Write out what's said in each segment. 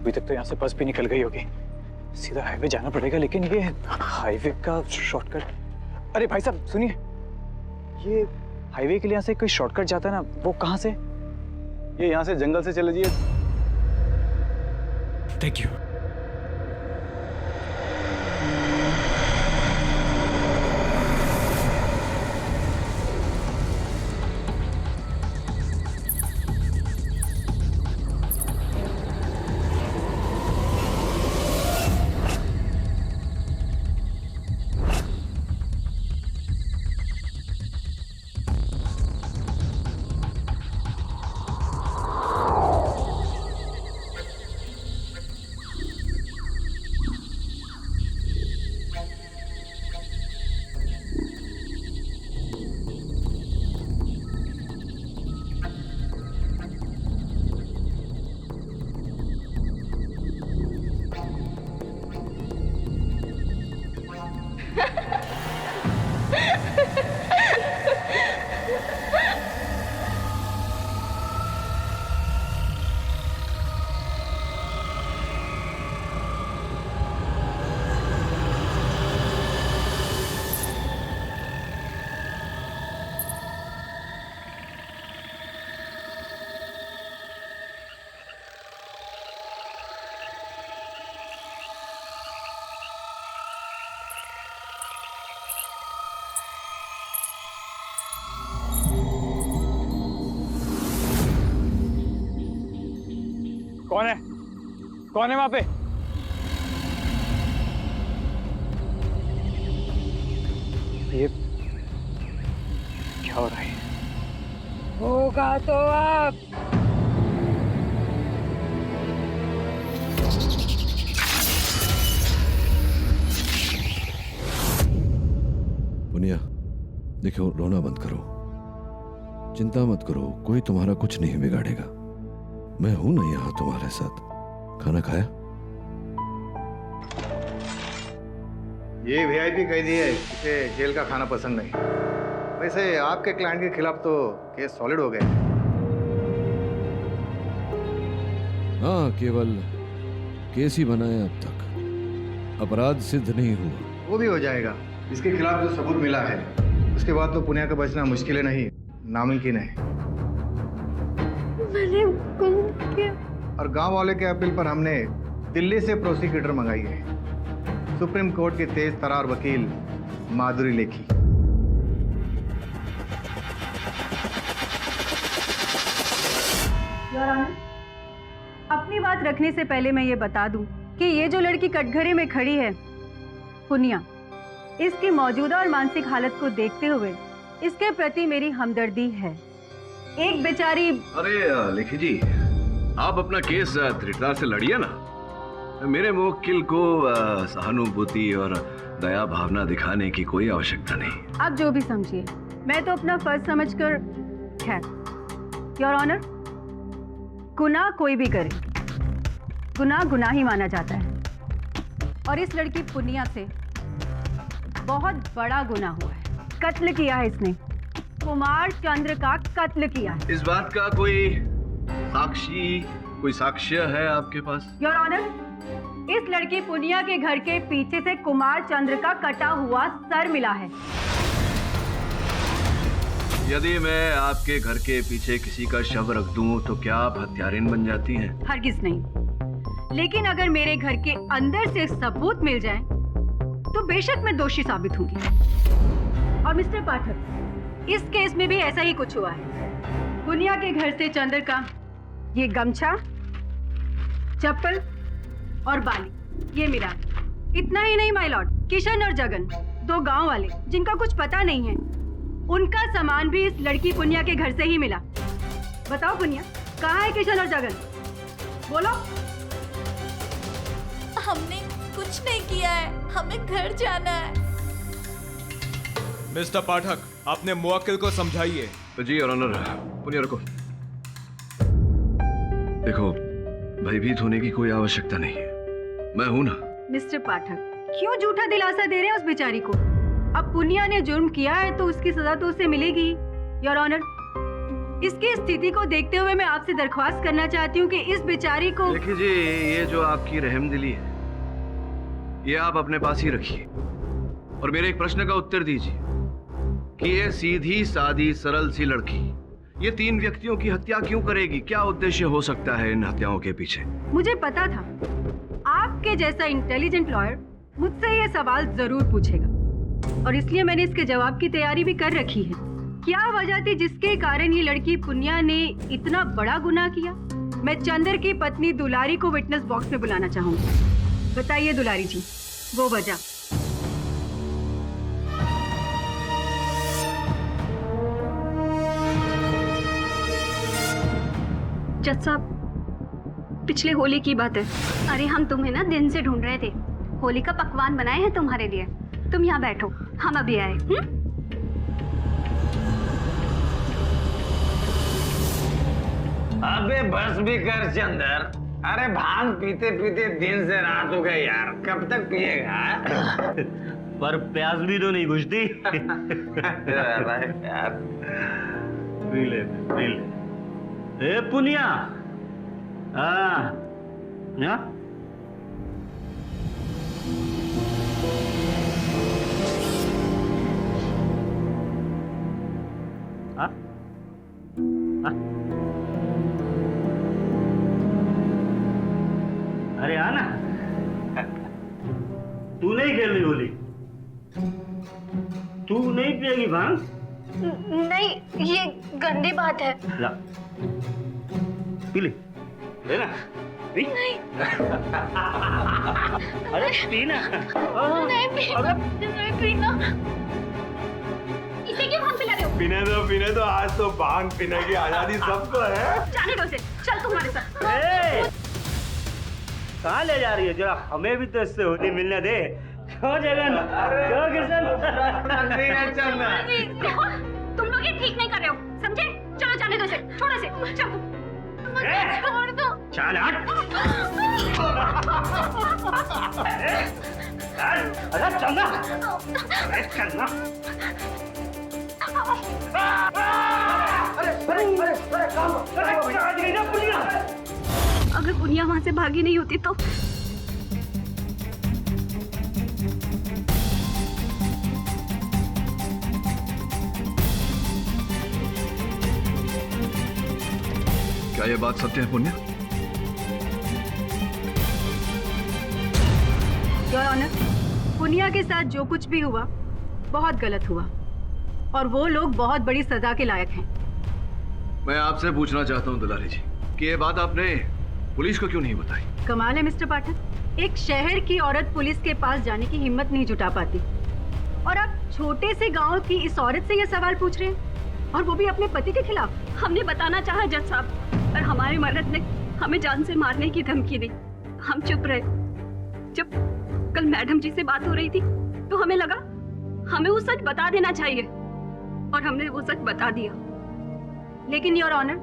अभी तक तो यहाँ से बस भी निकल गई होगी। सीधा हाईवे जाना पड़ेगा, लेकिन ये हाईवे का शॉर्टकट। अरे भाई साहब सुनिए, ये हाईवे के लिए यहाँ से कोई शॉर्टकट जाता है ना, वो कहाँ से? ये यहाँ से जंगल से चले जाइए। Thank you. कौन है? कौन है वहां पे? ये क्या हो रहा है? होगा तो अब। पुनिया, देखो रोना बंद करो, चिंता मत करो, कोई तुम्हारा कुछ नहीं बिगाड़ेगा। मैं हूं ना यहाँ तुम्हारे साथ। खाना खाया? ये वीआईपी कैदी है, इसे जेल का खाना पसंद नहीं। वैसे आपके क्लाइंट के खिलाफ तो केस सॉलिड हो गए। हाँ, केवल केस ही बना है अब तक, अपराध सिद्ध नहीं हुआ। वो भी हो जाएगा। इसके खिलाफ जो सबूत मिला है उसके बाद तो पुनिया का बचना मुश्किल है नहीं, नामुमकिन है। मैंने किया। और गांव वाले के अपील पर हमने दिल्ली से प्रोसिक्यूटर मंगाई है, सुप्रीम कोर्ट के तेज तरार वकील माधुरी लेखी। योर ऑनर, अपनी बात रखने से पहले मैं ये बता दूं कि ये जो लड़की कटघरे में खड़ी है, पुनिया, इसकी मौजूदा और मानसिक हालत को देखते हुए इसके प्रति मेरी हमदर्दी है। एक बेचारी। अरे लेखी जी, आप अपना केस दृढ़ता से लड़िए ना। मेरे मुवक्किल को सहानुभूति और दया भावना दिखाने की कोई आवश्यकता नहीं। आप जो भी समझिए, मैं तो अपना फर्ज समझकर। खैर योर ऑनर, गुनाह कोई भी करे, गुनाह गुनाह ही माना जाता है, और इस लड़की पुनिया से बहुत बड़ा गुनाह हुआ है। कत्ल किया है इसने, कुमार चंद्र का कत्ल किया है। इस बात का कोई साक्षी, कोई साक्ष्य है आपके पास? योर ऑनर, इस लड़की पुनिया के घर के पीछे से कुमार चंद्र का कटा हुआ सर मिला है। यदि मैं आपके घर के पीछे किसी का शव रख दूं तो क्या आप हत्यारिन बन जाती हैं? हरगिज नहीं, लेकिन अगर मेरे घर के अंदर से सबूत मिल जाए तो बेशक मैं दोषी साबित होंगी। और मिस्टर पाठक, इस केस में भी ऐसा ही कुछ हुआ है। पुनिया के घर से चंद्र का ये गमछा, चप्पल और बाली ये मिला। इतना ही नहीं माय लॉर्ड, किशन और जगन, दो गांव वाले जिनका कुछ पता नहीं है, उनका सामान भी इस लड़की पुनिया के घर से ही मिला। बताओ पुनिया, कहाँ है किशन और जगन? बोलो। हमने कुछ नहीं किया है, हमें घर जाना है। मिस्टर पाठक, आपने मुवक्किल को समझाइए। जी और ऑनर, पुनिया रखो। देखो, भयभीत होने की कोई आवश्यकता नहीं है, मैं हूं ना। मिस्टर पाठक, क्यों झूठा दिलासा दे रहे हैं उस बेचारी को? अब पुनिया ने जुर्म किया है तो उसकी सजा तो उसे मिलेगी। योर ऑनर, इसकी स्थिति को देखते हुए मैं आपसे दरख्वास्त करना चाहती हूँ कि इस बेचारी को। देखिए जी, ये जो आपकी रहमदिली है ये आप अपने पास ही रखिए और मेरे एक प्रश्न का उत्तर दीजिए कि ये सीधी सादी सरल सी लड़की ये 3 व्यक्तियों की हत्या क्यों करेगी? क्या उद्देश्य हो सकता है इन हत्याओं के पीछे? मुझे पता था आपके जैसा इंटेलिजेंट लॉयर मुझसे ये सवाल जरूर पूछेगा और इसलिए मैंने इसके जवाब की तैयारी भी कर रखी है। क्या वजह थी जिसके कारण ये लड़की पुण्या ने इतना बड़ा गुनाह किया? मैं चंदर की पत्नी दुलारी को विटनेस बॉक्स में बुलाना चाहूंगी। बताइए दुलारी जी, वो वजह। जज साहब, पिछले होली की बात है। अरे हम तुम्हें ना दिन से ढूंढ रहे थे। होली का पकवान बनाए हैं तुम्हारे लिए। तुम यहाँ बैठो, हम अभी आए। अबे बस भी कर चंदर। अरे भांग पीते पीते दिन से रात हो गई यार, कब तक पिएगा? पर प्यास भी तो नहीं बुझती। यार पी ले। ए पुनिया, हाँ अरे आना। तू नहीं खेल रही होली? तू नहीं पिएगी भांग? नहीं, ये गंदी बात है। ला, पी ले। लेना। पी। नहीं। अरे पीना। नहीं पीना। इसे क्यों भांग पिला रहे हो? पीने दो, आज तो भांग पीने की आजादी सबको है। जाने दो इसे, चल तुम्हारे साथ। कहाँ ले जा रही है? जरा हमें भी तो इससे होली मिलने दे। क्यों जगन? क्यों किशन? तुम लोग ये ठीक नहीं कर रहे हो, समझे? चलो जाने दो इसे, छोड़ो इसे, चलो। छोड़ दो। चल हट। अरे चलना। अरे चलना। अगर पुनिया वहां से भागी नहीं होती तो? क्या ये बात सत्य है पुण्य? योर ऑनर, पुनिया के साथ जो कुछ भी हुआ बहुत गलत हुआ और वो लोग बहुत बड़ी सजा के लायक हैं। मैं आपसे पूछना चाहता हूँ दुलारी जी कि ये बात आपने पुलिस को क्यों नहीं बताई? कमाल है मिस्टर पाठक, एक शहर की औरत पुलिस के पास जाने की हिम्मत नहीं जुटा पाती और आप छोटे से गांव की इस औरत से ये सवाल पूछ रहे हैं और वो भी अपने पति के खिलाफ। हमने बताना चाहा जज साहब, पर हमारे मर्द ने हमें जान से मारने की धमकी दी। हम चुप रहे। जब कल मैडम जी से बात हो रही थी तो हमें लगा हमें वो सच बता देना चाहिए और हमने वो सच बता दिया। लेकिन योर ऑनर,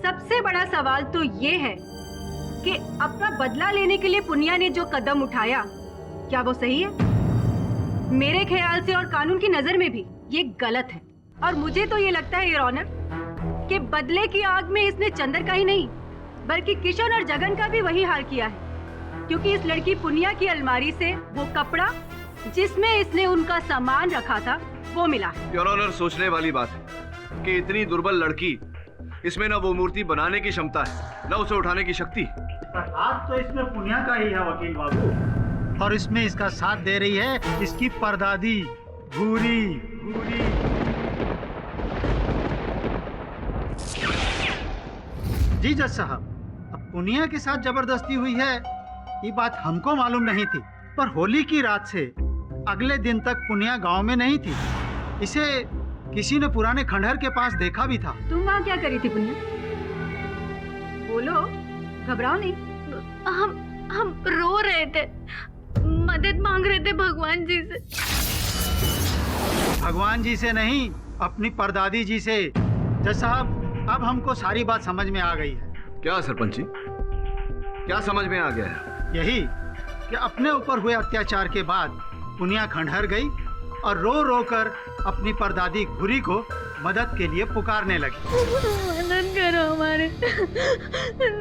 सबसे बड़ा सवाल तो ये है कि अपना बदला लेने के लिए पुनिया ने जो कदम उठाया क्या वो सही है? मेरे ख्याल से और कानून की नजर में भी ये गलत है और मुझे तो ये लगता है योर ऑनर कि बदले की आग में इसने चंदर का ही नहीं बल्कि किशन और जगन का भी वही हाल किया है, क्योंकि इस लड़की पुनिया की अलमारी से वो कपड़ा जिसमें इसने उनका सामान रखा था वो मिला है। योर ऑनर, सोचने वाली बात है कि इतनी दुर्बल लड़की, इसमें ना वो मूर्ति बनाने की क्षमता है ना उसे उठाने की शक्ति। आज तो इसमें पुनिया का ही है वकील बाबू, और इसमें इसका साथ दे रही है इसकी परदादी भूरी। जी जज साहब, अब पुनिया के साथ जबरदस्ती हुई है ये बात हमको मालूम नहीं थी, पर होली की रात से अगले दिन तक पुनिया गांव में नहीं थी। इसे किसी ने पुराने खंडहर के पास देखा भी था। तुम वहाँ क्या करी थी पुनिया? बोलो, घबराओ नहीं। हम रो रहे थे, मदद मांग रहे थे भगवान जी से। भगवान जी से नहीं, अपनी परदादी जी से। जज साहब, अब हमको सारी बात समझ में आ गई है। क्या सरपंच जी, क्या समझ में आ गया है? यही कि अपने ऊपर हुए अत्याचार के बाद पुनिया खंडहर गई और रो रो कर अपनी परदादी घुरी को मदद के लिए पुकारने लगी। मदद करो हमारे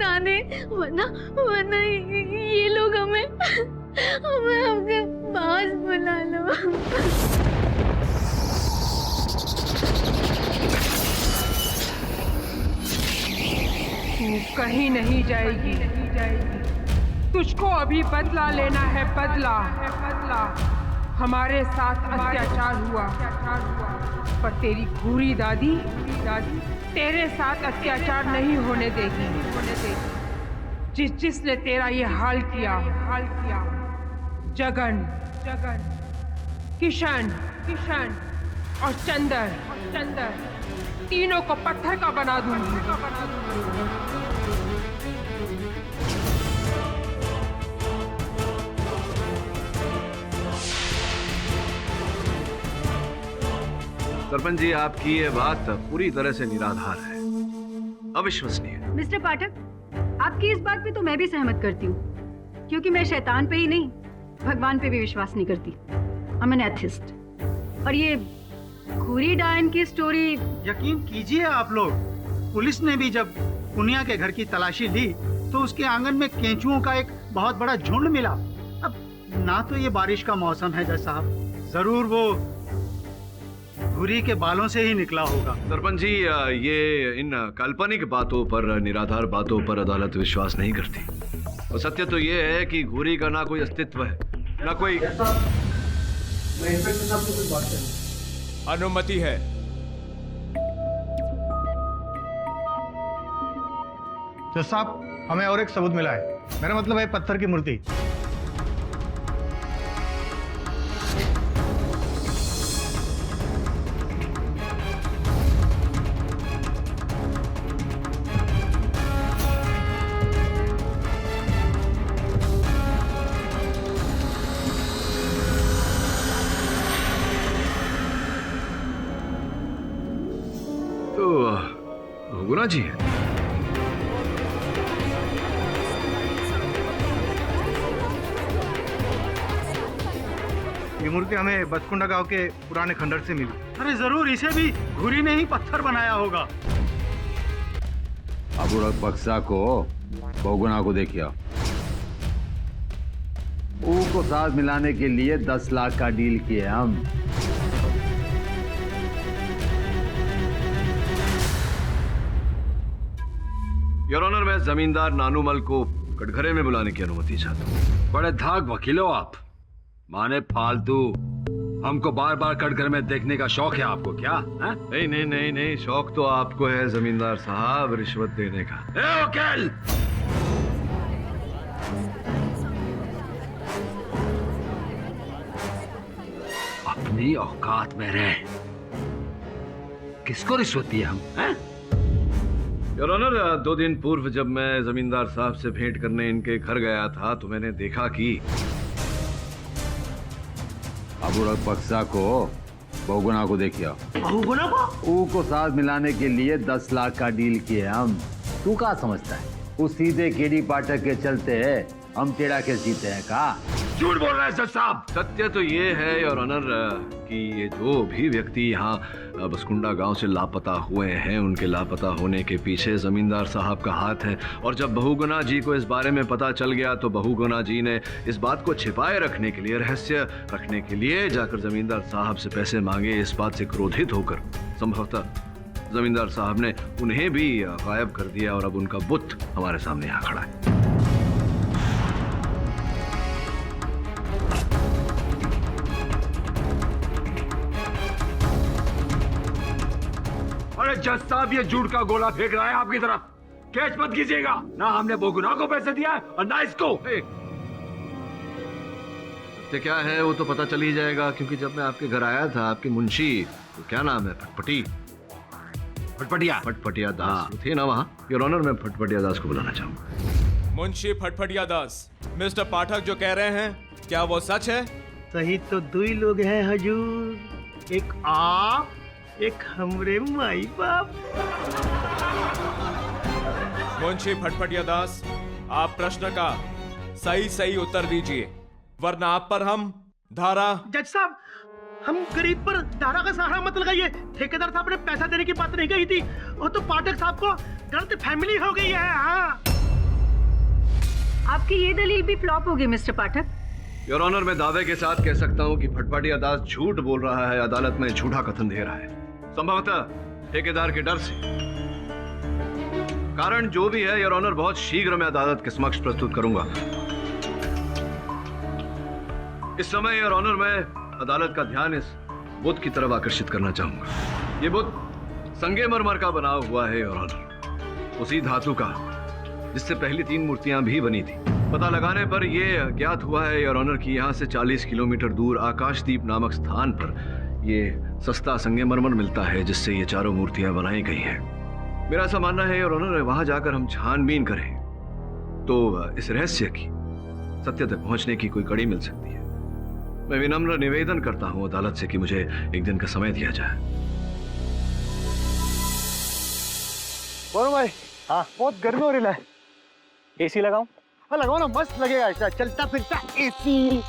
दादी, वरना ये लोग हमें आपके पास बुला लो। तू कहीं नहीं जाएगी, तुझको अभी बदला लेना है, बदला। हमारे साथ अत्याचार हुआ, पर तेरी भूरी दादी तेरे साथ अत्याचार नहीं होने देगी। जिसने तेरा ये हाल किया, जगन, किशन और चंदर, तीनों को पत्थर का बना दूंगी। सरपंच जी, आपकी ये बात पूरी तरह से निराधार है, अविश्वसनीय। मिस्टर पाठक, आपकी इस बात पे तो मैं भी सहमत करती हूँ, क्योंकि मैं शैतान पे ही नहीं, भगवान पे भी विश्वास नहीं करती। I am an atheist. और ये घूरी डायन की स्टोरी, यकीन कीजिए आप लोग, पुलिस ने भी जब पुनिया के घर की तलाशी ली तो उसके आंगन में केंचुओं का एक बहुत बड़ा झुंड मिला। अब ना तो ये बारिश का मौसम है जज साहब, जरूर वो घूरी के बालों से ही निकला होगा। सरपंच जी, ये इन काल्पनिक बातों पर, निराधार बातों पर अदालत विश्वास नहीं करती। और सत्य तो ये है कि घूरी का ना कोई अस्तित्व है, ना कोई। अनुमति है। जज साहब, हमें और एक सबूत मिला है। मेरा मतलब है पत्थर की मूर्ति। गुना जी है। ये मूर्ति हमें बसकुंडा गांव के पुराने खंडर से मिली। अरे जरूर, इसे भी घूरी ने ही पत्थर बनाया होगा। अबू बक्सा को बहुगुना को देखिए। ऊ को साथ मिलाने के लिए 10 लाख का डील किए हम। योर ऑनर, मैं जमींदार नानूमल को कटघरे में बुलाने की अनुमति चाहता हूँ। बड़े धाक वकील हो आप। माने फालतू हमको बार बार कटघरे में देखने का शौक है आपको क्या? है? नहीं, शौक तो आपको है जमींदार साहब, रिश्वत देने का। ए वकील, अपनी औकात में रहे। किसको रिश्वत दी हम? योर ऑनर, 2 दिन पूर्व जब मैं जमींदार साहब से भेंट करने इनके घर गया था तो मैंने देखा कि अबू बक्सा को बहुगुना को देखिए। बहुगुना को? ऊ को साथ मिलाने के लिए 10 लाख का डील किए हम। तू क्या समझता है? वो सीधे केडी पाठक के चलते हम टेढ़ा के जीते हैं का? झूठ बोल रहे हैं जज साहब। सत्य तो ये है योर ऑनर कि ये जो भी व्यक्ति यहाँ बसकुंडा गांव से लापता हुए हैं, उनके लापता होने के पीछे जमींदार साहब का हाथ है। और जब बहुगुना जी को इस बारे में पता चल गया तो बहुगुना जी ने इस बात को छिपाए रखने के लिए, रहस्य रखने के लिए जाकर जमींदार साहब से पैसे मांगे। इस बात से क्रोधित होकर संभवतः जमींदार साहब ने उन्हें भी गायब कर दिया और अब उनका बुत हमारे सामने यहाँ खड़ा है। अरे जज साहब, ये झूठ का गोला फेंक रहा है आपकी तरफ। कैच मत कीजिएगा। ना हमने बहुगुना को पैसे दिया है और ना इसको। सत्य क्या है वो तो पता चल ही जाएगा, क्योंकि जब मैं आपके घर आया था आपके मुंशी, तो क्या नाम है, फटफटिया दास थे ना वहाँ। योर ऑनर, मैं फटफटिया दास को बुलाना चाहूंगा। मुंशी फटफटिया दास, मिस्टर पाठक जो कह रहे हैं क्या वो सच है? सही तो 2 लोग हैं हजूर, एक आप, एक हमरे माई बाप। मुंशी फटफटिया दास, आप प्रश्न का सही उत्तर दीजिए, वरना आप पर हम धारा। जज साहब, हम गरीब पर दारा का सहारा मत लगाइए। ठेकेदार साहब ने पैसा देने की बात नहीं कही थी, वो तो पाठक साहब को गलत फैमिली हो गई है। हाँ, आपकी ये दलील भी फ्लॉप होगी मिस्टर पाठक। योर ऑनर, मैं दावे के साथ कह सकता हूं कि फटफटी दास झूठ बोल रहा है, अदालत में झूठा कथन दे रहा है, संभवतः ठेकेदार के डर से। कारण जो भी है योर ऑनर, बहुत शीघ्र मैं अदालत के समक्ष प्रस्तुत करूंगा। इस समय योर ऑनर, मैं अदालत का ध्यान इस बुद्ध की तरफ आकर्षित करना चाहूंगा। ये बुद्ध संगमरमर का बना हुआ है योर ऑनर, उसी धातु का जिससे पहली 3 मूर्तियां भी बनी थी। पता लगाने पर यह ज्ञात हुआ है योर ऑनर कि यहाँ से 40 किलोमीटर दूर आकाशदीप नामक स्थान पर यह सस्ता संगमरमर मिलता है, जिससे ये चारों मूर्तियां बनाई गई हैं। मेरा ऐसा मानना है योर ऑनर, वहां जाकर हम छानबीन करें तो इस रहस्य की सत्य तक पहुंचने की कोई कड़ी मिल सकती है। मैं विनम्र निवेदन करता हूं अदालत से कि मुझे एक दिन का समय दिया जाए। वरुण भाई, हाँ, बहुत गर्मी हो रही है। एसी लगाऊं? हाँ, लगाओ ना, मस्त लगेगा ऐसा चलता फिरता एसी।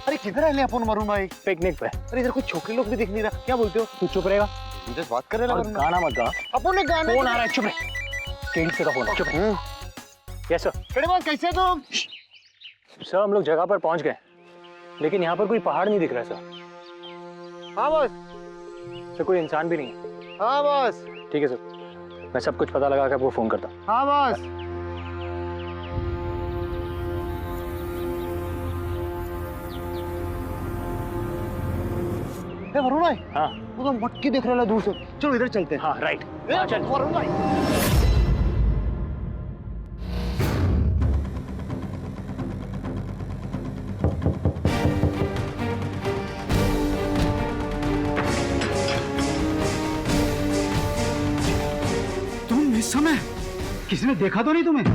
अरे किधर है अपन वरुण भाई? पिकनिक पे। अरे इधर कोई छोकरे लोग भी दिख नहीं रहा, क्या बोलते हो? तू चुप रहेगा? मुझे बात कर रहे हैं। गाना मत गा। अपन ने गाना। फोन आ रहा है, चुप रहे। केडी से का फोन, चुप। Yes sir. केडी बात, कैसे तुम? सर, हम लोग जगह पर पहुंच गए, लेकिन यहाँ पर कोई पहाड़ नहीं दिख रहा सर। हाँ बॉस। सर, कोई इंसान भी नहीं है। हाँ बॉस। ठीक है सर, मैं सब कुछ पता लगा कर आपको फोन करता हूँ। हाँ बॉस। वरुण भाई, हाँ, वो तो मटकी देख रहा है दूर से। चलो इधर चलते हैं। हाँ, राइट। चल वरुण भाई। तुम इस समय किसी ने देखा तो नहीं तुम्हें?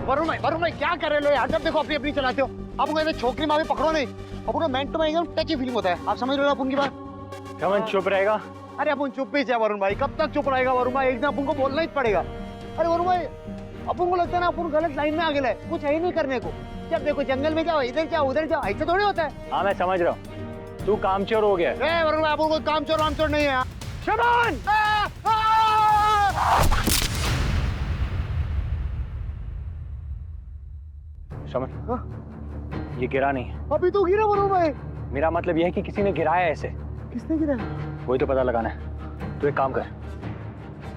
वरुण भाई क्या कर रहे हो यार? जब देखो अपनी अपनी चलाते हो। आप कहते छोकरी माँ भी पकड़ो नहीं, अपन man to man touchy feeling होता है। आप समझ रहे हो अपन की बात? कमन चुप रहेगा? अरे अपन चुप ही है वरुण भाई, कब तक चुप रहेगा वरुण भाई? एक दिन अपन को बोलना ही पड़ेगा। अरे वरुण भाई, अपन को लगता है ना अपन गलत लाइन में आ गए, कुछ है ही नहीं करने को। जब देखो जंगल में जाओ, इधर जाओ उधर जाओ, ऐसा थोड़ी होता है। हाँ, मैं समझ रहा हूँ, तू कामचोर हो गया। वरुण भाई, अपन कोई कामचोर वामचोर नहीं है। शबान! शमन, ये गिरा नहीं है। अभी तो गिरा वरुण भाई। मेरा मतलब यह है कि किसी ने गिराया ऐसे। किसने गिरा? वही तो पता लगाना है। तू एक काम कर,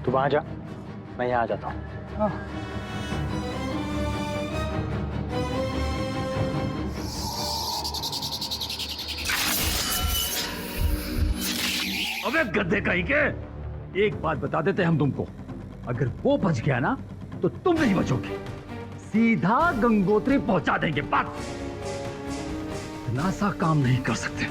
तू वहां जा, मैं यहाँ आ जाता हूँ। अबे गद्दे कहीं के, एक बात बता देते हम तुमको, अगर वो बच गया ना तो तुम नहीं बचोगे, सीधा गंगोत्री पहुंचा देंगे। बस इतना सा काम नहीं कर सकते।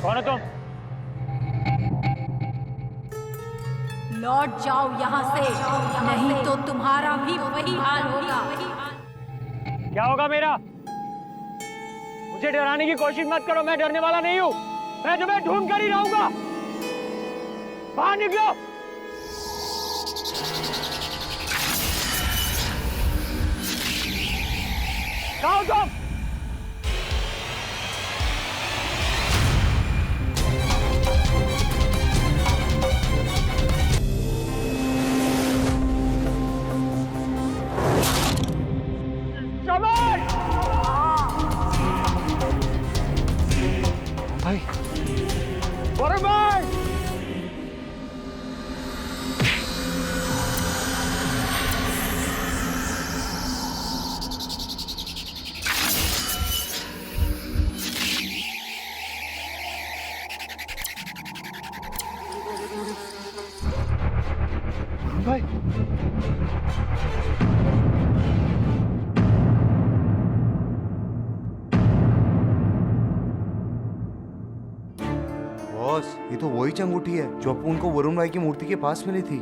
कौन है तुम? लौट जाओ यहाँ से, नहीं तो तुम्हारा भी वही हाल होगा। क्या होगा मेरा? मुझे डराने की कोशिश मत करो, मैं डरने वाला नहीं हूँ। मैं तुम्हें ढूंढ कर ही रहूंगा। बाहर निकलो। कहाँ हो तुम? भाई, वरुण भाई, भाई, ये तो वही अंगूठी है जो अपन को वरुण भाई की मूर्ति के पास मिली थी।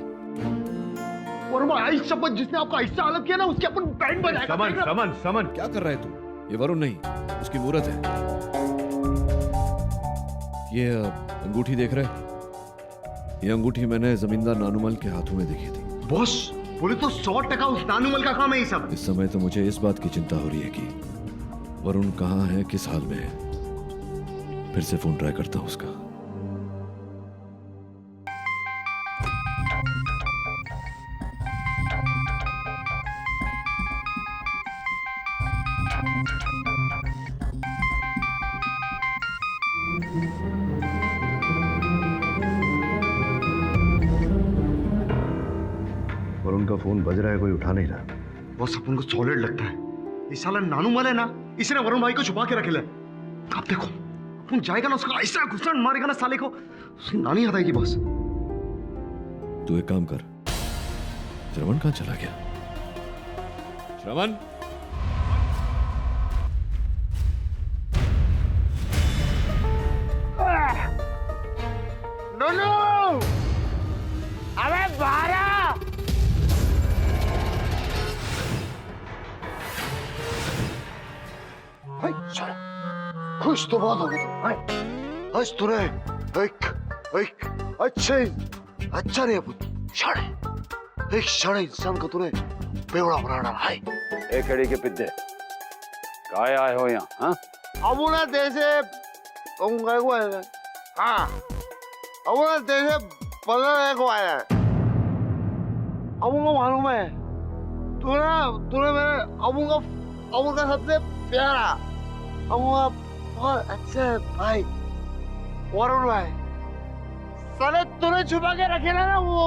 वरुण भाई शपथ, जिसने आपका हिस्सा अलग किया ना उसके अपन बैंड बजाएगा। समन समन समन, क्या कर रहा है तू? ये वरुण नहीं, उसकी मूर्त है। ये अंगूठी देख रहे? ये अंगूठी मैंने जमींदार नानूमल के हाथों में देखी थी। बॉस बोले तो 100% उस नानूमल का काम है ये सब। इस समय तो मुझे इस बात की चिंता हो रही है कि वरुण कहाँ है, किस हाल में है। फिर से फोन ट्राई करता हूं उसका। वरुण का फोन बज रहा है, कोई उठा नहीं रहा। बॉस अपन को सॉलिड लगता है ये साला नानूमल है ना, इसने वरुण भाई को छुपा के रखे। आप देखो अपन जाएगा ना उसका ऐसा घुसन मारेगा ना साले को, उसकी नानी याद आएगी। बॉस तू एक काम कर, श्रवण कहाँ चला गया? श्रवण, नोनो, अबे बारा! खुश तो बहुत हो गए तुम। आज तूने एक अच्छा नहीं अपन शाणे, एक शाणे इंसान को तूने बेवड़ा बना डाला है। एक कड़ी के पिद्दे काय आए हो यहाँ? हाँ, अब उन्हें देशे तुम गए को आए हैं। हाँ, अब उन्हें देशे बदलने को आए हैं। अब उनको मालूम है तूने मेरे अब उनका सबसे प्यारा, अब बहुत अच्छा भाई वरुण भाई, साले तूने छुपा के रखे ना वो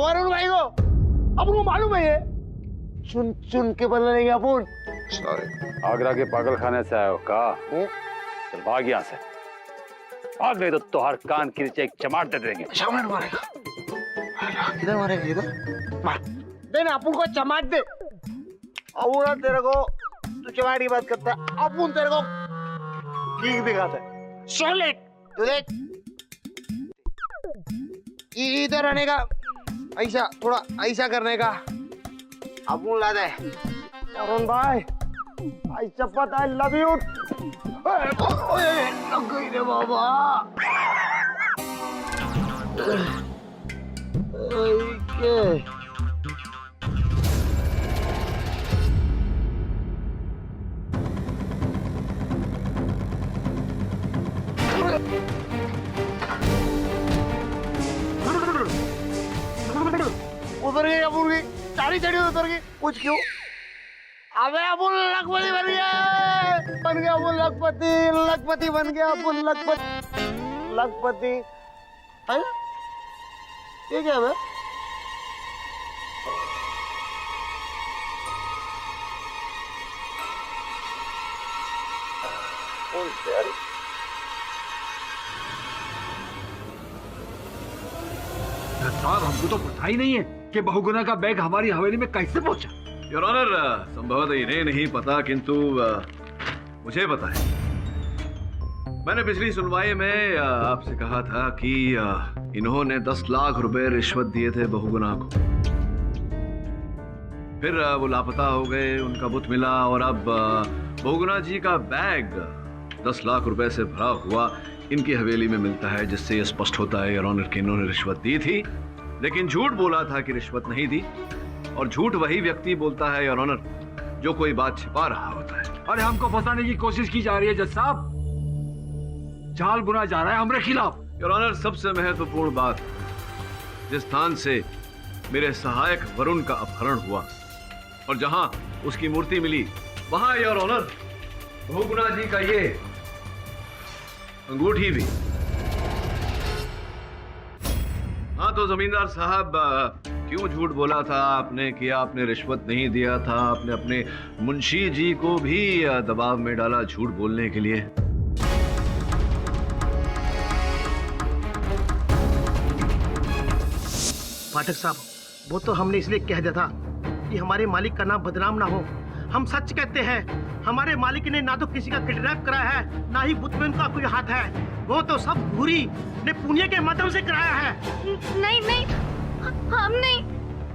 वरुण भाई को। अब उनको मालूम है ये चुन चुन के बदलेंगे अपन। आगरा के पागल खाने से आए हो का? चल भाग यहाँ से, भाग नहीं तो तुहार कान किरचे एक चमाट दे देंगे। चमाट मारेगा? किधर मारेगा? इधर मार दे ना, अपन को चमाट दे। अब तेरे को तू चमाट की बात करता है, अपन तेरे को ठीक दिखाता है। सॉलिड तू देख, इधर आने का, ऐसा थोड़ा ऐसा करने का अपन ला दे। वरुण भाई आई चप्पत, आई लव यू। लग गई रे बाबा। उतर गई अपुन की सारी चढ़ी उतर गई। कुछ क्यों? अबे अपुन लखपति बन गया अपुन लखपति बन गया अपुन लखपति है। ये क्या है? साहब हमको तो पता ही नहीं है कि बहुगुना का बैग हमारी हवेली में कैसे पहुंचा। योर ऑनर, संभवतः इन्हें नहीं पता, किंतु मुझे पता है। मैंने पिछली सुनवाई में आपसे कहा था कि इन्होंने 10 लाख रुपए रिश्वत दिए थे बहुगुना को। फिर वो लापता हो गए, उनका बुत मिला और अब बहुगुना जी का बैग 10 लाख रुपए से भरा हुआ इनकी हवेली में मिलता है, जिससे यह स्पष्ट होता है योर ऑनर कि इन्होंने रिश्वत दी थी, लेकिन झूठ बोला था कि रिश्वत नहीं दी। और झूठ वही व्यक्ति बोलता है योर ऑनर जो कोई बात छिपा रहा होता है। अरे हमको फंसाने की कोशिश की जा रही है जज साहब, जाल बुना जा रहा है हमारे खिलाफ। योर ऑनर, सबसे महत्वपूर्ण बात, जिस स्थान से मेरे सहायक वरुण का अपहरण हुआ और जहां उसकी मूर्ति मिली, वहां योर ऑनर बहुगुना जी का ये अंगूठी भी। हाँ, तो जमींदार साहब, क्यों झूठ बोला था आपने कि आपने रिश्वत नहीं दिया था? आपने अपने मुंशी जी को भी दबाव में डाला झूठ बोलने के लिए। पाठक साहब, वो तो हमने इसलिए कह दिया था कि हमारे मालिक का नाम बदनाम ना हो, हम सच कहते हैं। हमारे मालिक ने ना तो किसी का किडनैप करा है, ना ही बुत में उनका कोई हाथ है। वो तो सब घूरी ने पुनिया के माध्यम से कराया है। नहीं नहीं, हम नहीं।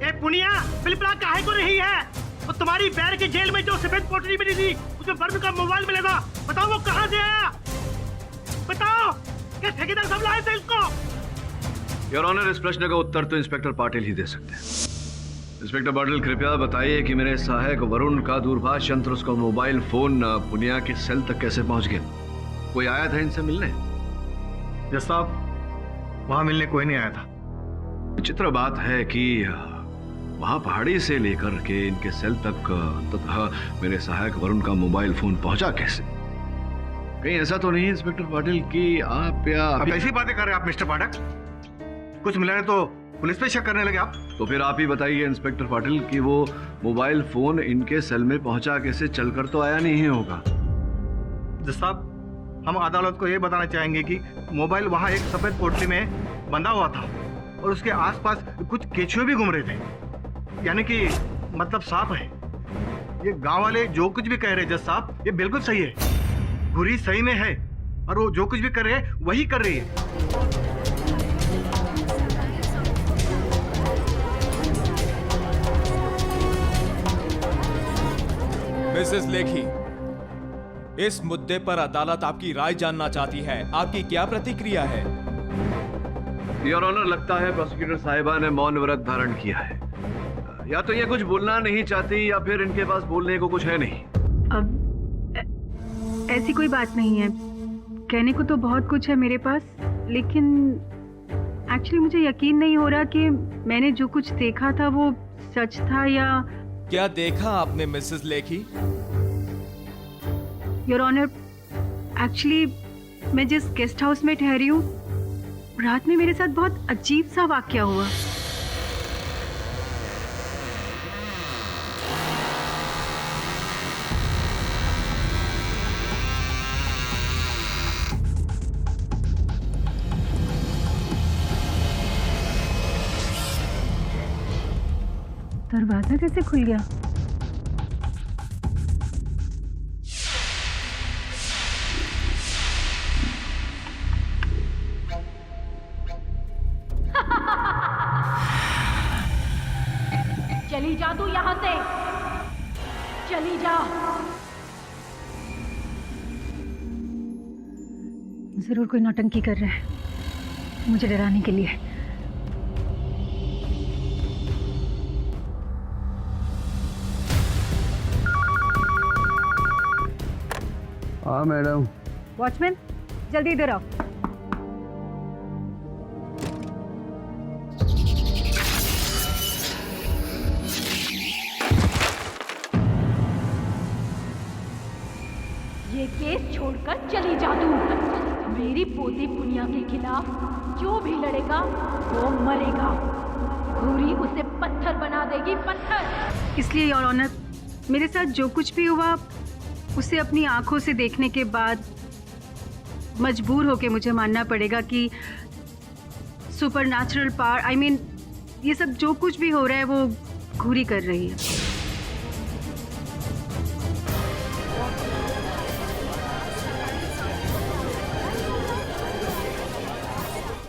ए पुनिया, बिलबिला काहे को रही है? वो तुम्हारी बैर की जेल में जो सफेद पोटली मिली थी, उसमें वरुण का मोबाइल मिला था। बताओ वो कहाँ से आया? बताओ, क्या ठेकेदार सब लाए थे इसको? योर ऑनर, इस प्रश्न का उत्तर तो इंस्पेक्टर पाटिल ही दे सकते हैं। इंस्पेक्टर पाटिल, कृपया बताइए कि मेरे सहायक वरुण का दूरभाष यंत्र, उसका मोबाइल फोन पुनिया के सेल तक कैसे पहुंच गया? कोई आया था इनसे मिलने? यस साहब, वहां मिलने कोई नहीं आया था। विचित्र बात है कि वहां पहाड़ी से लेकर के इनके सेल तक अंततः मेरे सहायक वरुण का मोबाइल फोन पहुंचा कैसे? कहीं ऐसा तो नहीं इंस्पेक्टर पाटिल कि आप या आप ऐसी बातें कर रहे हैं आप मिस्टर पाठक? कुछ मिला है तो पुलिस पे शक करने लगे आप? तो फिर आप ही बताइए इंस्पेक्टर पाटिल कि वो मोबाइल फोन इनके सेल में पहुंचा कैसे? चलकर तो आया नहीं होगा। जज साहब, हम अदालत को ये बताना चाहेंगे कि मोबाइल वहाँ एक सफेद पोटली में बंधा हुआ था और उसके आसपास कुछ केचुए भी घूम रहे थे। यानी कि मतलब साफ है, ये गांव वाले जो कुछ भी कह रहे हैं जज साहब, ये बिल्कुल सही है। घुरी सही में है और वो जो कुछ भी कर रहे हैं वही कर रही है। मिसेस लेखी, इस मुद्दे पर अदालत आपकी राय जानना चाहती है। आपकी क्या प्रतिक्रिया है? योर ऑनर, लगता है प्रोसिक्यूटर साहिबा ने मौन व्रत धारण किया है। या तो ये कुछ बोलना नहीं चाहती या फिर इनके पास बोलने को कुछ है नहीं। अब ऐसी कोई बात नहीं है। कहने को तो बहुत कुछ है मेरे पास, लेकिन एक्चुअली मुझे यकीन नहीं हो रहा कि मैंने जो कुछ देखा था वो सच था या... क्या देखा आपने Mrs Lekhi? Your honour, actually मैं जिस गेस्ट हाउस में ठहरी हूँ, रात में मेरे साथ बहुत अजीब सा वाकया हुआ। दरवाजा कैसे खुल गया? चली जा तू यहाँ से, चली जा। जरूर कोई नौटंकी कर रहा है मुझे डराने के लिए। हाँ मैडम। वॉचमैन, जल्दी इधर आओ। ये केस छोड़कर चली जा तू। मेरी पोती पुनिया के खिलाफ जो भी लड़ेगा वो मरेगा। घूरी उसे पत्थर बना देगी, पत्थर। इसलिए योर ऑनर, मेरे साथ जो कुछ भी हुआ उसे अपनी आंखों से देखने के बाद मजबूर होके मुझे मानना पड़ेगा कि सुपरनैचुरल पावर, आई मीन ये सब जो कुछ भी हो रहा है वो घूरी कर रही है।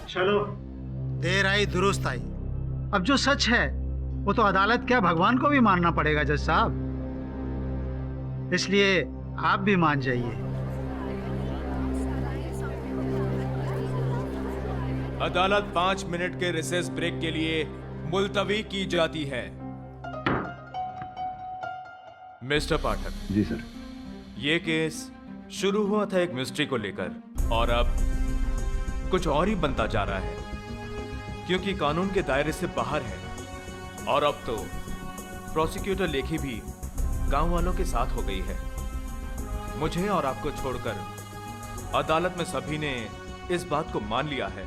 चलो, देर आई दुरुस्त आई। अब जो सच है वो तो अदालत क्या भगवान को भी मानना पड़ेगा जज साहब, इसलिए आप भी मान जाइए। अदालत 5 मिनट के रिसेस ब्रेक के लिए मुलतवी की जाती है। मिस्टर पाठक। जी सर। ये केस शुरू हुआ था एक मिस्ट्री को लेकर और अब कुछ और ही बनता जा रहा है, क्योंकि कानून के दायरे से बाहर है। और अब तो प्रोसिक्यूटर लेखी भी गांव वालों के साथ हो गई है। मुझे और आपको छोड़कर अदालत में सभी ने इस बात को मान लिया है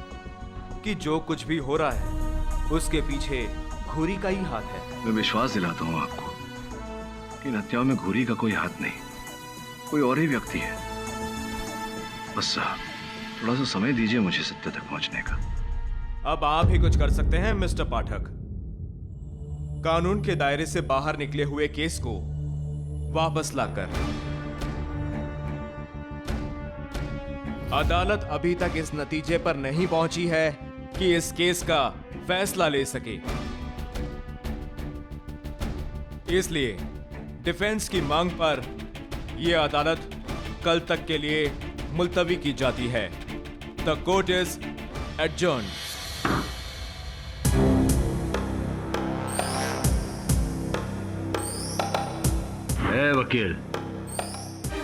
कि जो कुछ भी हो रहा है उसके पीछे घूरी का ही हाथ है। मैं विश्वास दिलाता हूं आपको कि इन हत्याओं में घूरी का कोई हाथ नहीं, कोई और ही व्यक्ति है। बस थोड़ा सा समय दीजिए मुझे सत्य तक पहुंचने का। अब आप ही कुछ कर सकते हैं मिस्टर पाठक। कानून के दायरे से बाहर निकले हुए केस को वापस लाकर। अदालत अभी तक इस नतीजे पर नहीं पहुंची है कि इस केस का फैसला ले सके, इसलिए डिफेंस की मांग पर यह अदालत कल तक के लिए मुलतवी की जाती है। The court is adjourned. वकील,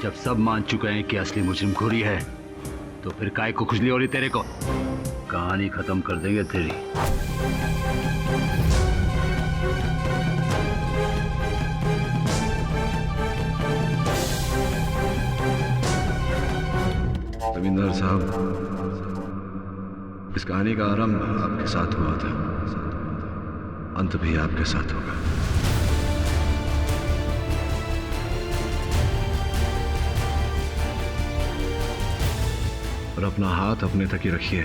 जब सब मान चुके हैं कि असली मुजरिम घुरी है, तो फिर काय को खुजली हो रही तेरे को? कहानी खत्म कर देंगे तेरी। जमींदार साहब, इस कहानी का आरंभ आपके साथ हुआ था, अंत भी आपके साथ होगा। और अपना हाथ अपने तक ही रखिए,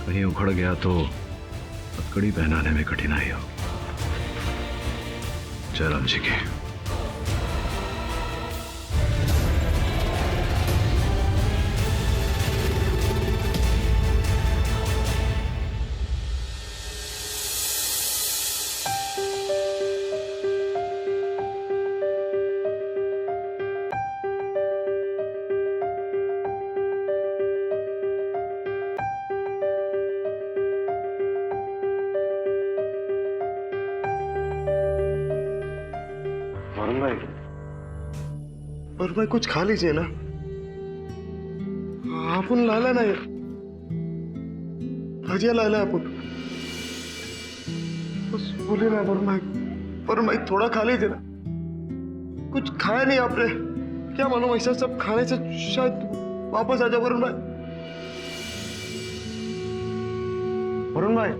कहीं उखड़ गया तो हथकड़ी पहनाने में कठिनाई हो। जयराम जी की। और भाई कुछ खा लीजिए ना, आप उन लाला ना, भजिया लाला आप बस बोले ना। पर मैं थोड़ा खा लीजिए ना, कुछ खाया नहीं आपने, क्या मालूम ऐसा सब खाने से शायद वापस आ जाओ। वरुण भाई, वरुण भाई,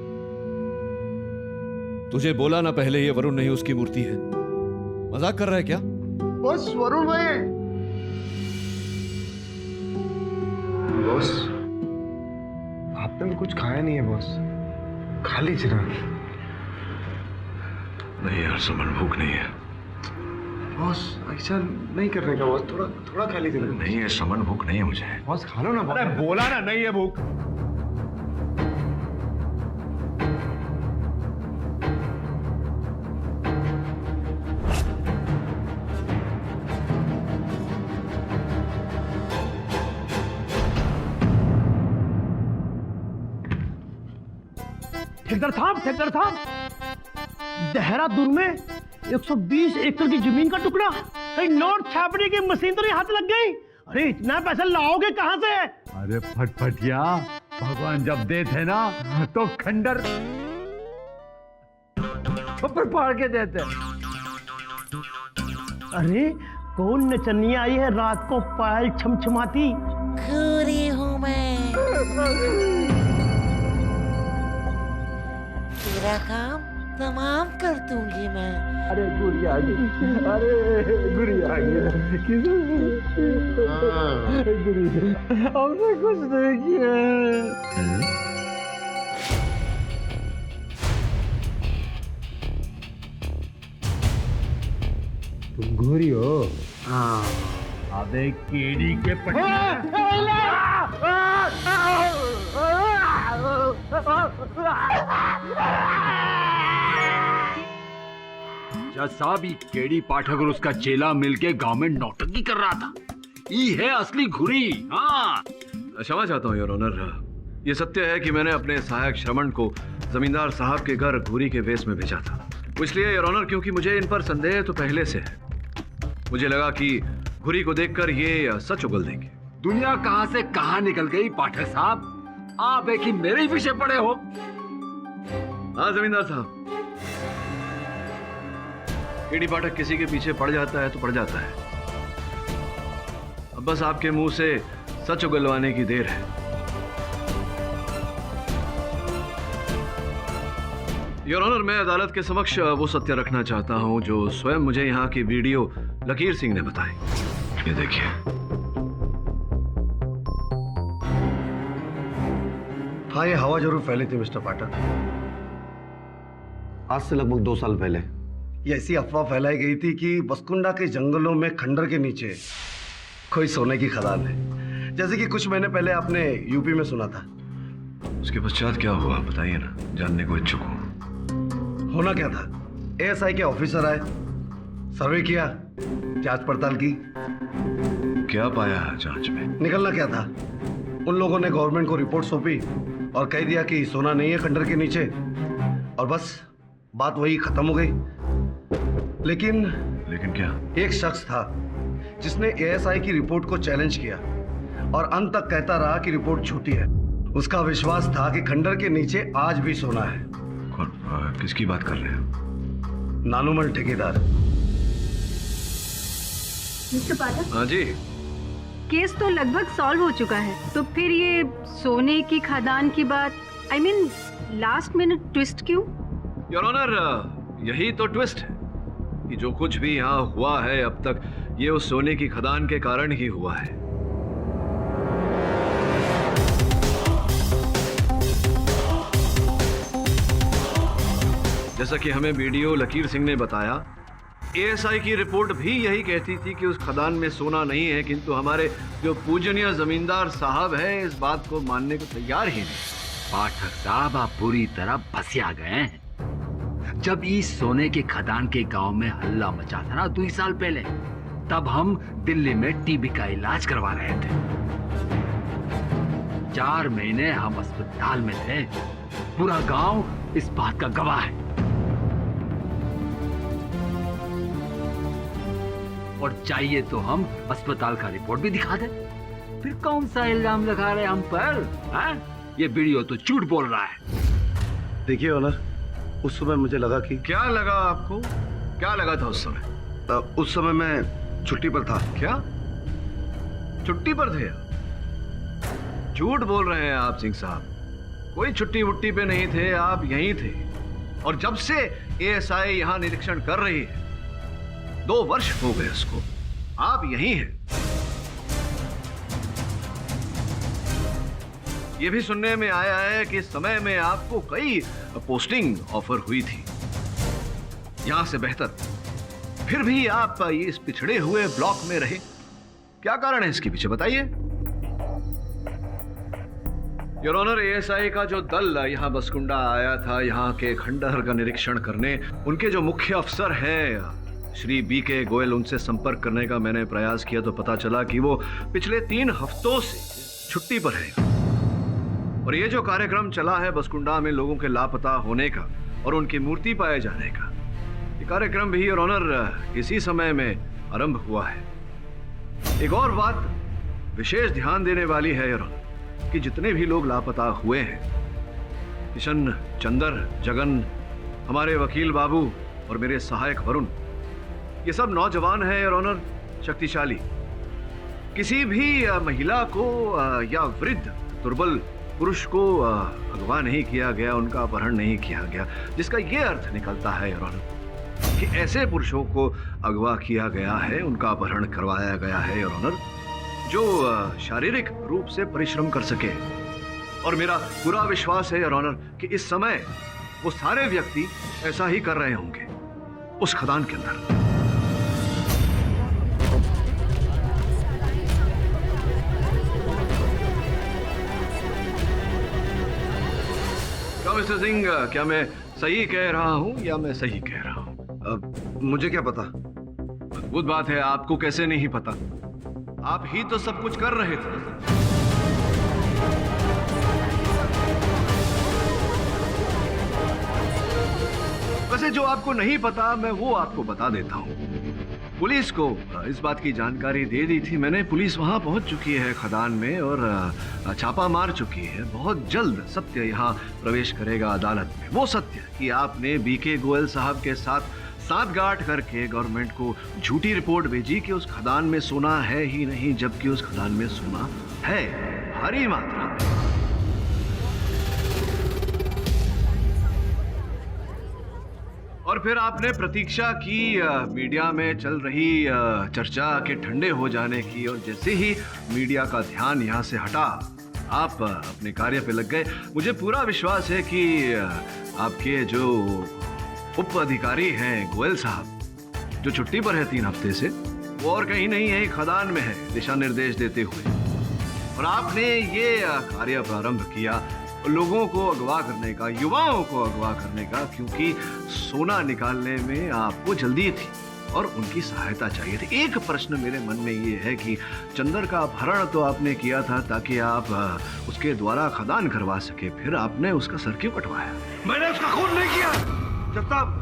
तुझे बोला ना पहले, ये वरुण नहीं उसकी मूर्ति है। मजाक कर रहा है क्या? बस वरुण भाई, बॉस आपने भी कुछ खाया नहीं है बॉस, खा लीजिए ना। नहीं यार सुमन, भूख नहीं है। बॉस ऐसा नहीं करने का बॉस, थोड़ा थोड़ा खा लीजिए ना। नहीं है सुमन, भूख नहीं है मुझे। बॉस खा लो ना। अरे बोला ना नहीं है भूख। ठेकेदार साहब, देहरादून में 120 एकड़ की जमीन का टुकड़ा, कहीं नोट छापने की मशीन तो नहीं हाथ लग गई? अरे इतना पैसा लाओगे कहां से? अरे फटफटिया, भगवान जब देते ना तो खंडर पर फाड़ के देते। अरे कौन नचनिया आई है रात को पायल छमछमाती? घूरी हूं मैं, तेरा काम तमाम कर दूंगी मैं। अरे गुड़िया गई, अरे गुड़िया गई, गुड़िया हमने कुछ नहीं किया। तुम घोरी हो? हाँ। अबे केड़ी के जज साहब, ये केड़ी पाठक और उसका चेला मिलके गांव में नौटंकी कर रहा था। ये है असली घुरी। हाँ, क्षमा चाहता हूँ योर ऑनर। ये सत्य है कि मैंने अपने सहायक श्रवण को जमींदार साहब के घर घुरी के वेश में भेजा था। इसलिए योर ऑनर, क्योंकि मुझे इन पर संदेह तो पहले से है, मुझे लगा कि घुरी को देखकर ये सच उगल देंगे। दुनिया कहां से कहां निकल गई पाठक साहब, आप एक ही मेरे ही पीछे पड़े हो। हाँ जमींदार साहब, केडी पाठक किसी के पीछे पड़ जाता है तो पड़ जाता है। अब बस आपके मुंह से सच उगलवाने की देर है। योर ऑनर, मैं अदालत के समक्ष वो सत्य रखना चाहता हूं जो स्वयं मुझे यहाँ की वीडियो लकीर सिंह ने बताई। ये देखिए। हाँ, ये हवा जरूर फैली थी मिस्टर पाठक। आज से लगभग 2 साल पहले ये ऐसी अफवाह फैलाई गई थी कि बसकुंडा के जंगलों में खंडर के नीचे कोई सोने की खदान है, जैसे कि कुछ महीने पहले आपने यूपी में सुना था। उसके पश्चात क्या हुआ बताइए ना, जानने को इच्छुक हूँ। होना क्या था, एएसआई के ऑफिसर आए, सर्वे किया, जांच पड़ताल की। क्या पाया जांच में? निकलना क्या था, उन लोगों ने गवर्नमेंट को रिपोर्ट सौंपी और कह दिया कि सोना नहीं है खंडर के नीचे, और बस बात वही खत्म हो गई। लेकिन क्या? एक शख्स था जिसने एएसआई की रिपोर्ट को चैलेंज किया और अंत तक कहता रहा कि रिपोर्ट झूठी है। उसका विश्वास था कि खंडर के नीचे आज भी सोना है। किसकी बात कर रहे हैं? नानूमल ठेकेदार। मिस्टर पाठक। हाँ जी। केस तो लगभग सॉल्व हो चुका है, तो फिर ये सोने की खदान की बात, I mean, last minute twist क्यों? योर ऑनर, यही तो ट्विस्ट है कि जो कुछ भी यहाँ हुआ है अब तक, ये उस सोने की खदान के कारण ही हुआ है। जैसा कि हमें बीडीओ लकीर सिंह ने बताया, एएसआई की रिपोर्ट भी यही कहती थी कि उस खदान में सोना नहीं है, किंतु हमारे जो पूजनीय जमींदार साहब है इस बात को मानने को तैयार ही नहीं। पाठक साहब, आप पूरी तरह फंसिया गए हैं। जब इस सोने के खदान के गांव में हल्ला मचा था ना 2 साल पहले, तब हम दिल्ली में टीबी का इलाज करवा रहे थे। 4 महीने हम अस्पताल में थे। पूरा गांव इस बात का गवाह है। और चाहिए तो हम अस्पताल का रिपोर्ट भी दिखा दें। फिर कौन सा इल्जाम लगा रहे हम पर? ये वीडियो तो झूठ बोल रहा है। देखिए ऑनर, उस समय मुझे लगा कि... क्या लगा आपको? क्या लगा था उस समय? उस समय मैं छुट्टी पर था। क्या छुट्टी पर थे? झूठ बोल रहे हैं आप सिंह साहब, कोई छुट्टी वुट्टी पे नहीं थे, आप यहीं थे। और जब से एएसआई यहाँ निरीक्षण कर रही है, 2 वर्ष हो गए उसको, आप यहीं हैं। ये भी सुनने में आया है कि इस समय में आपको कई पोस्टिंग ऑफर हुई थी यहां से बेहतर, फिर भी आप ये इस पिछड़े हुए ब्लॉक में रहे। क्या कारण है इसके पीछे, बताइए। योर ऑनर, एएसआई का जो दल यहाँ बसकुंडा आया था यहाँ के खंडहर का निरीक्षण करने, उनके जो मुख्य अफसर हैं श्री बीके गोयल, उनसे संपर्क करने का मैंने प्रयास किया तो पता चला कि वो पिछले 3 हफ्तों से छुट्टी पर है। और ये जो कार्यक्रम चला है बसकुंडा में लोगों के लापता होने का और उनकी मूर्ति पाए जाने का, ये कार्यक्रम भी योर ऑनर इसी समय में आरंभ हुआ है। एक और बात विशेष ध्यान देने वाली है योर ऑनर कि जितने भी लोग लापता हुए हैं, किशन, चंदर, जगन, हमारे वकील बाबू और मेरे सहायक वरुण, ये सब नौजवान हैं योर ऑनर, शक्तिशाली। किसी भी महिला को या वृद्ध दुर्बल पुरुष को अगवा नहीं किया गया, उनका अपहरण नहीं किया गया, जिसका यह अर्थ निकलता है योर ऑनर कि ऐसे पुरुषों को अगवा किया गया है, उनका अपहरण करवाया गया है योर ऑनर, जो शारीरिक रूप से परिश्रम कर सके। और मेरा पूरा विश्वास है योर ऑनर कि इस समय वो सारे व्यक्ति ऐसा ही कर रहे होंगे उस खदान के अंदर। मिस्टर सिंह, क्या मैं सही कह रहा हूं या मैं सही कह रहा हूं? मुझे क्या पता। अद्भुत बात है, आपको कैसे नहीं पता? आप ही तो सब कुछ कर रहे थे। वैसे जो आपको नहीं पता मैं वो आपको बता देता हूं। पुलिस को इस बात की जानकारी दे दी थी मैंने। पुलिस वहां पहुंच चुकी है खदान में और छापा मार चुकी है। बहुत जल्द सत्य यहां प्रवेश करेगा अदालत में। वो सत्य कि आपने बीके गोयल साहब के साथ सांठगांठ करके गवर्नमेंट को झूठी रिपोर्ट भेजी कि उस खदान में सोना है ही नहीं, जबकि उस खदान में सोना है भारी मात्रा में। और फिर आपने प्रतीक्षा की मीडिया में चल रही चर्चा के ठंडे हो जाने की, और जैसे ही मीडिया का ध्यान यहाँ से हटा आप अपने कार्य पे लग गए। मुझे पूरा विश्वास है कि आपके जो उप अधिकारी हैं गोयल साहब, जो छुट्टी पर है 3 हफ्ते से, वो और कहीं नहीं है, खदान में है दिशा निर्देश देते हुए। और आपने ये कार्य प्रारंभ किया लोगों को अगवा करने का, युवाओं को अगवा करने का, क्योंकि सोना निकालने में आपको जल्दी थी और उनकी सहायता चाहिए थी। एक प्रश्न मेरे मन में ये है कि चंदर का अपहरण तो आपने किया था ताकि आप उसके द्वारा खदान करवा सके, फिर आपने उसका सर क्यों कटवाया? मैंने उसका खून नहीं किया। जब तक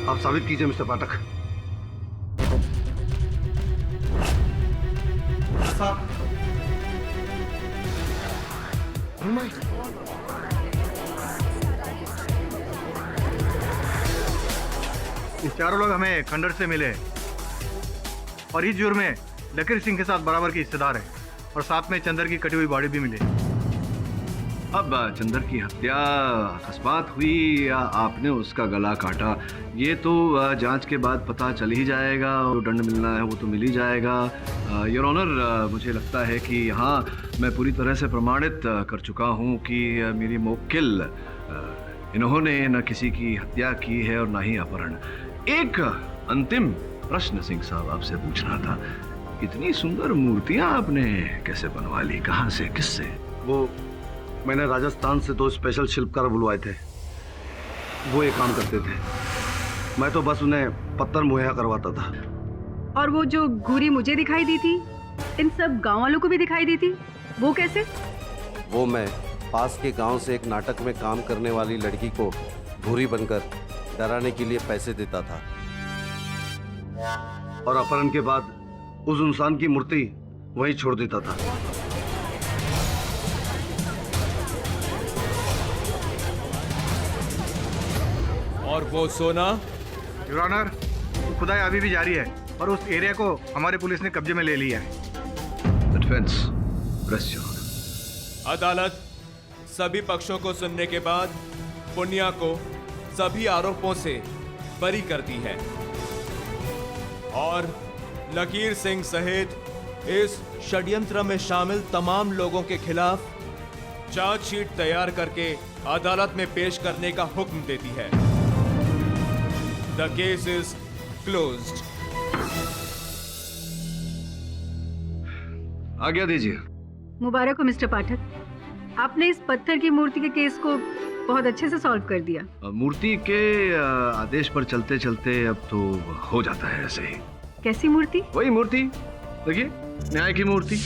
आप साबित कीजिए मिस्टर पाठक। ये चारों लोग हमें खंडर से मिले और इस जुर्म में लकीर सिंह के साथ बराबर की हिस्सेदार है और साथ में चंदर की कटी हुई बॉडी भी मिली। अब चंदर की हत्या अकस्मात हुई या आपने उसका गला काटा, ये तो जांच के बाद पता चल ही जाएगा। जो दंड मिलना है वो तो मिल ही जाएगा। योर ऑनर, मुझे लगता है कि यहाँ मैं पूरी तरह से प्रमाणित कर चुका हूँ कि मेरी मुवक्किल इन्होंने न किसी की हत्या की है और न ही अपहरण। एक अंतिम प्रश्न सिंह साहब आपसे पूछना था, इतनी सुंदर मूर्तियां आपने कैसे बनवा ली, कहाँ से, किससे? वो मैंने राजस्थान से 2 स्पेशल शिल्पकार बुलवाए थे, वो ये काम करते थे, मैं तो बस उन्हें पत्थर मुहैया करवाता था। और वो जो घूरी मुझे दिखाई दी थी, इन सब गांव वालों को भी दिखाई दी थी, वो कैसे? वो मैं पास के गांव से एक नाटक में काम करने वाली लड़की को घूरी बनकर डराने के लिए पैसे देता था। और अपहरण के बाद उस इंसान की मूर्ति वहीं छोड़ देता था। और वो सोना? योर ऑनर, खुदाई अभी भी जारी है और उस एरिया को हमारे पुलिस ने कब्जे में ले लिया है। Defence, press your honour. अदालत सभी पक्षों को सुनने के बाद पुनिया को सभी आरोपों से बरी करती है और लकीर सिंह सहित इस षड्यंत्र में शामिल तमाम लोगों के खिलाफ चार्जशीट तैयार करके अदालत में पेश करने का हुक्म देती है। The case is closed. आज्ञा दीजिए। मुबारक हो मिस्टर पाठक, आपने इस पत्थर की मूर्ति के केस को बहुत अच्छे से सॉल्व कर दिया। मूर्ति के आदेश पर चलते चलते अब तो हो जाता है ऐसे ही। कैसी मूर्ति? वही मूर्ति, देखिए, न्याय की मूर्ति।